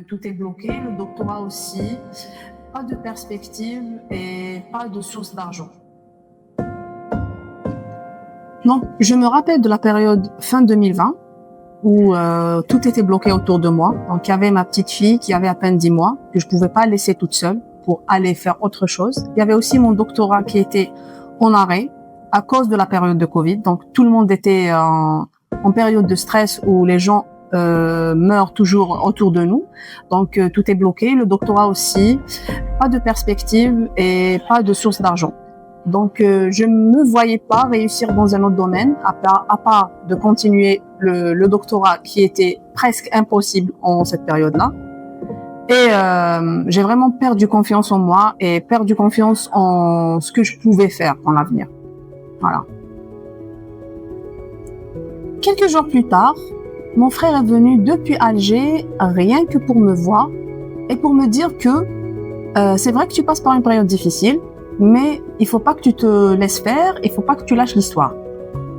Tout est bloqué, le doctorat aussi, pas de perspective et pas de source d'argent. Donc, je me rappelle de la période fin 2020 où tout était bloqué autour de moi. Donc, il y avait ma petite fille qui avait à peine 10 mois, que je pouvais pas laisser toute seule pour aller faire autre chose. Il y avait aussi mon doctorat qui était en arrêt à cause de la période de Covid. Donc, tout le monde était en période de stress où les gens meurent toujours autour de nous. Donc, tout est bloqué. Le doctorat aussi, pas de perspective et pas de source d'argent. Donc, je ne me voyais pas réussir dans un autre domaine, à part de continuer le doctorat qui était presque impossible en cette période-là. Et j'ai vraiment perdu confiance en moi et perdu confiance en ce que je pouvais faire dans l'avenir. Voilà. Quelques jours plus tard, mon frère est venu depuis Alger, rien que pour me voir et pour me dire que c'est vrai que tu passes par une période difficile, mais il faut pas que tu te laisses faire, il faut pas que tu lâches l'histoire.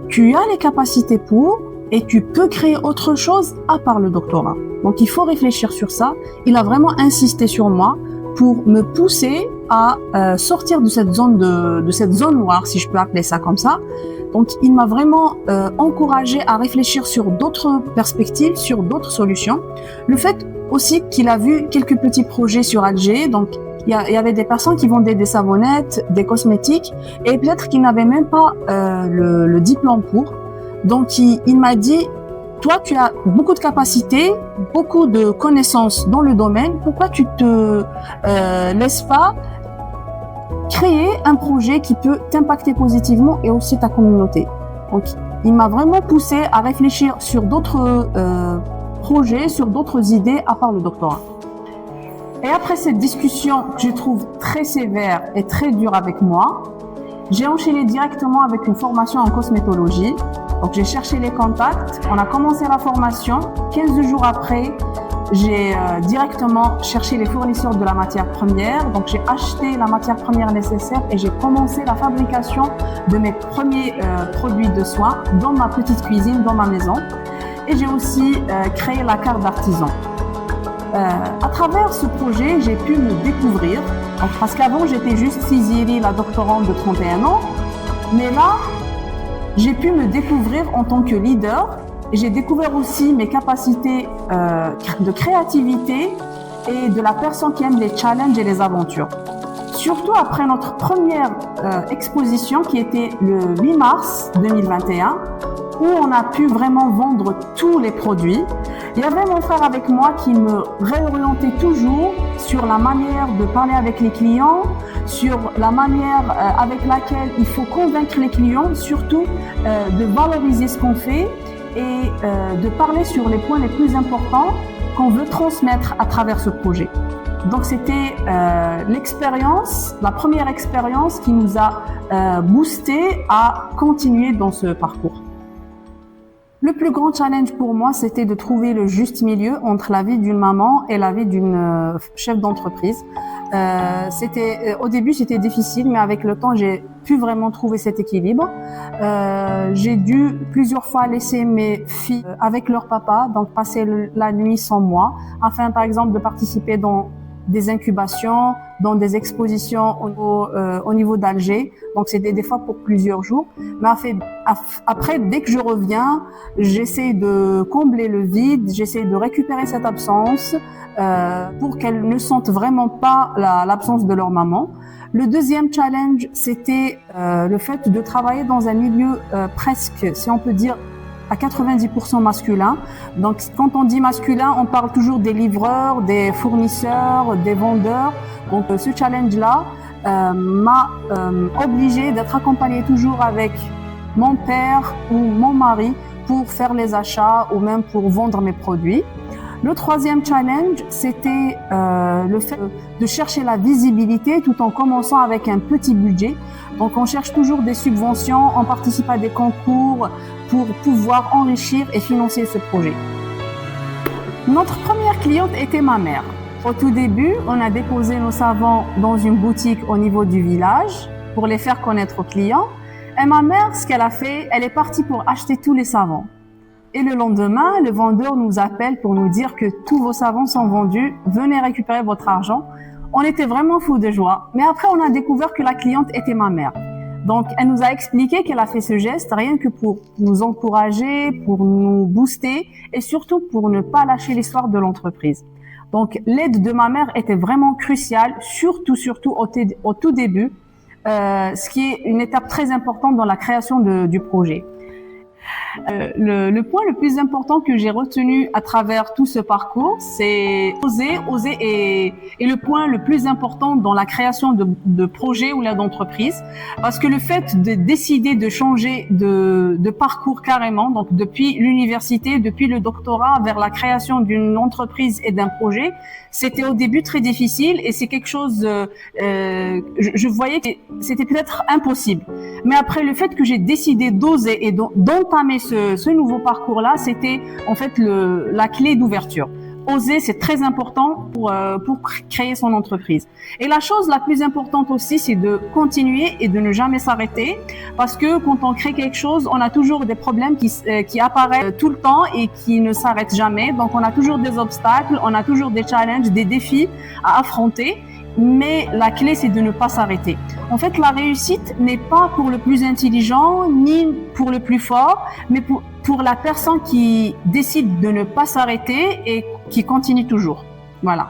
Tu as les capacités pour et tu peux créer autre chose à part le doctorat. Donc il faut réfléchir sur ça. Il a vraiment insisté sur moi pour me pousser à sortir de cette zone noire, si je peux appeler ça comme ça. Donc il m'a vraiment encouragé à réfléchir sur d'autres perspectives, sur d'autres solutions. Le fait aussi qu'il a vu quelques petits projets sur Alger, donc il y avait des personnes qui vendaient des savonnettes, des cosmétiques, et peut-être qu'ils n'avaient même pas le diplôme pour. Donc, il m'a dit, toi, tu as beaucoup de capacités, beaucoup de connaissances dans le domaine. Pourquoi tu te laisses pas créer un projet qui peut t'impacter positivement et aussi ta communauté? Donc, il m'a vraiment poussé à réfléchir sur d'autres projets, sur d'autres idées à part le doctorat. Et après cette discussion que je trouve très sévère et très dure avec moi, j'ai enchaîné directement avec une formation en cosmétologie. Donc j'ai cherché les contacts, on a commencé la formation. 15 jours après, j'ai directement cherché les fournisseurs de la matière première. Donc j'ai acheté la matière première nécessaire et j'ai commencé la fabrication de mes premiers produits de soins dans ma petite cuisine, dans ma maison. Et j'ai aussi créé la carte d'artisan. À travers ce projet, j'ai pu me découvrir. Donc, parce qu'avant, j'étais juste Siziri, la doctorante de 31 ans. Mais là, j'ai pu me découvrir en tant que leader. Et j'ai découvert aussi mes capacités de créativité et de la personne qui aime les challenges et les aventures. Surtout après notre première exposition qui était le 8 mars 2021, où on a pu vraiment vendre tous les produits. Il y avait mon frère avec moi qui me réorientait toujours sur la manière de parler avec les clients, sur la manière avec laquelle il faut convaincre les clients, surtout de valoriser ce qu'on fait et de parler sur les points les plus importants qu'on veut transmettre à travers ce projet. Donc c'était l'expérience, la première expérience qui nous a boosté à continuer dans ce parcours. Le plus grand challenge pour moi, c'était de trouver le juste milieu entre la vie d'une maman et la vie d'une chef d'entreprise. Au début, c'était difficile, mais avec le temps, j'ai pu vraiment trouver cet équilibre. J'ai dû plusieurs fois laisser mes filles avec leur papa, donc passer la nuit sans moi, afin, par exemple, de participer dans des incubations, dans des expositions au niveau d'Alger. Donc, c'était des fois pour plusieurs jours. Mais après, dès que je reviens, j'essaie de combler le vide, j'essaie de récupérer cette absence pour qu'elles ne sentent vraiment pas l'absence de leur maman. Le deuxième challenge, c'était le fait de travailler dans un milieu presque, si on peut dire, à 90% masculin. Donc, quand on dit masculin, on parle toujours des livreurs, des fournisseurs, des vendeurs. Donc, ce challenge-là m'a obligée d'être accompagnée toujours avec mon père ou mon mari pour faire les achats ou même pour vendre mes produits. Le troisième challenge, c'était le fait de chercher la visibilité tout en commençant avec un petit budget. Donc, on cherche toujours des subventions, on participe à des concours pour pouvoir enrichir et financer ce projet. Notre première cliente était ma mère. Au tout début, on a déposé nos savons dans une boutique au niveau du village pour les faire connaître aux clients. Et ma mère, ce qu'elle a fait, elle est partie pour acheter tous les savons. Et le lendemain, le vendeur nous appelle pour nous dire que tous vos savons sont vendus, venez récupérer votre argent. On était vraiment fous de joie. Mais après, on a découvert que la cliente était ma mère. Donc, elle nous a expliqué qu'elle a fait ce geste rien que pour nous encourager, pour nous booster et surtout pour ne pas lâcher l'histoire de l'entreprise. Donc, l'aide de ma mère était vraiment cruciale, surtout au tout début, ce qui est une étape très importante dans la création du projet. Le point le plus important que j'ai retenu à travers tout ce parcours, c'est oser est le point le plus important dans la création de projets ou d'entreprise, parce que le fait de décider de changer de parcours carrément, donc depuis l'université, depuis le doctorat vers la création d'une entreprise et d'un projet, c'était au début très difficile et c'est quelque chose, je voyais que c'était peut-être impossible. Mais après, le fait que j'ai décidé d'oser et d'entamer ce nouveau parcours-là, c'était en fait la clé d'ouverture. Oser, c'est très important pour créer son entreprise. Et la chose la plus importante aussi, c'est de continuer et de ne jamais s'arrêter, parce que quand on crée quelque chose, on a toujours des problèmes qui apparaissent tout le temps et qui ne s'arrêtent jamais. Donc, on a toujours des obstacles, on a toujours des challenges, des défis à affronter. Mais la clé, c'est de ne pas s'arrêter. En fait, la réussite n'est pas pour le plus intelligent, ni pour le plus fort, mais pour la personne qui décide de ne pas s'arrêter et qui continue toujours. Voilà.